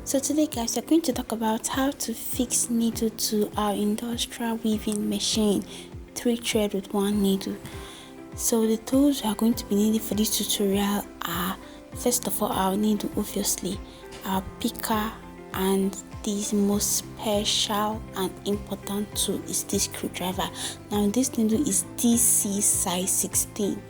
So today guys, we're going to talk about how to fix needle to our industrial weaving machine, 3 thread with 1 needle. So the tools we are going to be needing for this tutorial are, first of all, our needle, obviously, our picker, and this most special and important tool is this screwdriver. Now this needle is DC size 16.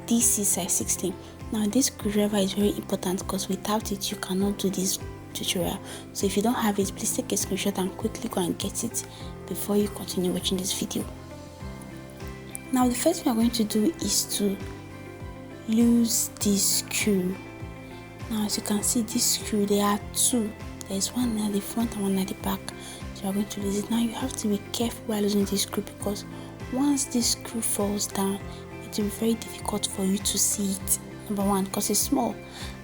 DC size 16. Now this screwdriver is very important because without it you cannot do this tutorial. So if you don't have it, please take a screenshot and quickly go and get it before you continue watching this video. Now the first thing we're going to do is to loose this screw. Now as you can see, this screw, there are 2. There's one at the front and one at the back. So you're going to lose it. Now you have to be careful while losing this screw, because once this screw falls down, it will be very difficult for you to see it. Number 1, because it's small,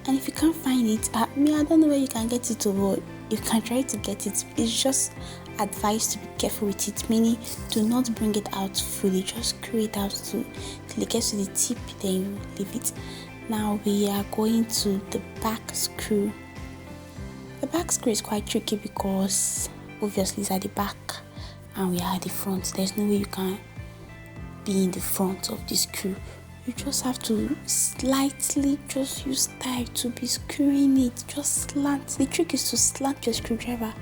and if you can't find it, I don't know where you can get it to, but you can try to get it. It's just advised to be careful with it, meaning do not bring it out fully, just screw it out till it gets to the tip, then you leave it. Now we are going to the back screw. The back screw is quite tricky because obviously it's at the back and we are at the front. There's no way you can be in the front of the screw. You just have to slightly just use style to be screwing it. Just slant. The trick is to slant your screwdriver.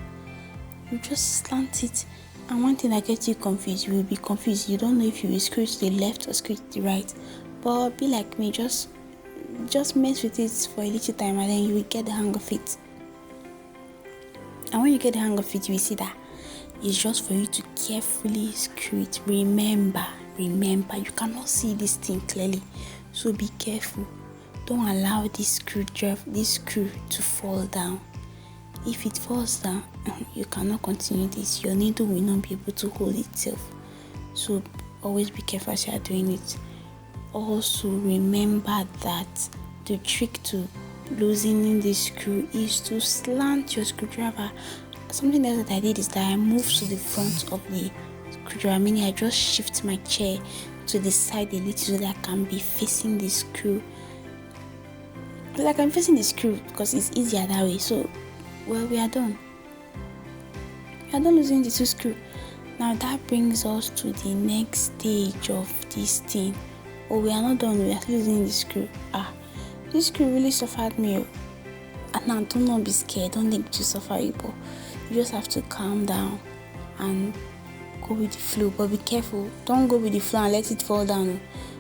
You just slant it, and one thing that gets you confused, you will be confused. You don't know if you will screw to the left or screw to the right. But be like me, just mess with it for a little time, and then you will get the hang of it. And when you get the hang of it, you will see that it's just for you to carefully screw it. Remember, you cannot see this thing clearly, so be careful. Don't allow this screw to fall down. If it falls down, you cannot continue this. Your needle will not be able to hold itself. So always be careful as you are doing it. Also remember that the trick to loosening this screw is to slant your screwdriver. Something else that I did is that I moved to the front of the screwdriver, meaning I just shift my chair to the side a little so that I can be facing the screw. Like I'm facing the screw because it's easier that way. So, well, we are done. We are done losing the 2 screw. Now that brings us to the next stage of this thing. Oh, we are not done. We are still losing the screw. This screw really suffered me. And now do not be scared. Don't think to suffer it, but you just have to calm down and go with the flow. But be careful. Don't go with the flow and let it fall down.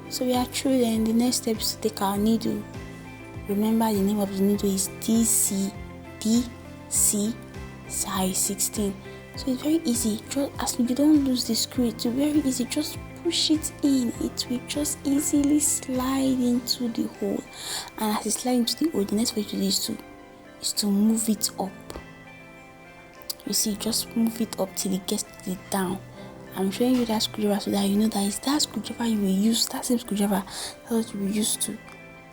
So we are through. Then the next step is to take our needle. Remember, the name of the needle is DC size 16. So it's very easy. Just as you don't lose the screw, it's very easy. Just push it in. It will just easily slide into the hole. And as it slides into the hole, the next way to do is to move it up. You see, just move it up till it gets to the down. I'm showing you that screwdriver so that you know that it's that screwdriver you will use, that same screwdriver that you will use to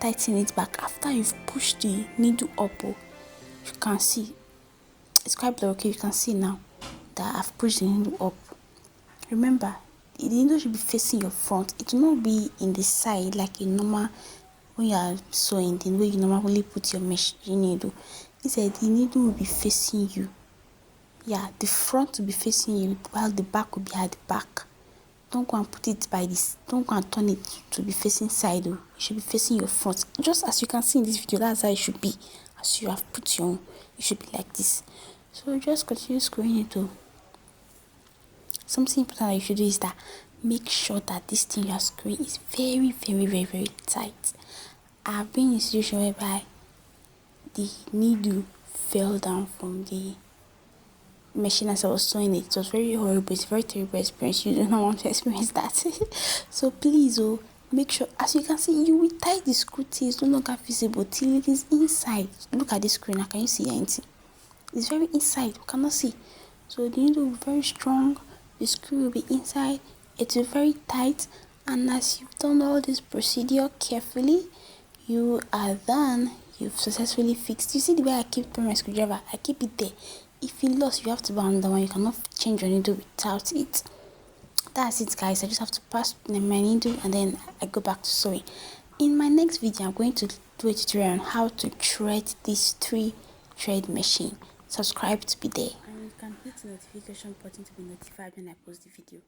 tighten it back. After you've pushed the needle up, you can see it's quite blurry. Okay, you can see now that I've pushed the needle up. Remember, the needle should be facing your front. It will not be in the side like a normal when you are sewing, the way you normally put your machine needle. Instead, the needle will be facing you. Yeah, the front will be facing you while the back will be at the back. Don't go and put it by this. Don't go and turn it to be facing side. It should be facing your front. Just as you can see in this video, that's how it should be. As you have put your own, it should be like this. So just continue screwing it. Something important that you should do is that make sure that this thing you are screwing is very, very, very, very tight. I've been in a situation whereby the needle fell down from the machine as I was sewing it. It was very horrible. It's a very terrible experience. You do not want to experience that. So please, make sure, as you can see, you will tie the screw till it's no longer visible, till it is inside. Look at the screen now. Can you see anything? It's very inside. You cannot see. So the needle will be very strong. The screw will be inside. It is very tight. And as you've done all this procedure carefully, you are done. You've successfully fixed. You see the way I keep my screwdriver? I keep it there. If you lost, you have to buy another one. You cannot change your needle without it. That's it, guys. I just have to pass my needle and then I go back to sewing. In my next video, I'm going to do a tutorial on how to thread this 3 thread machine. subscribe to be there, and you can hit the notification button to be notified when I post the video.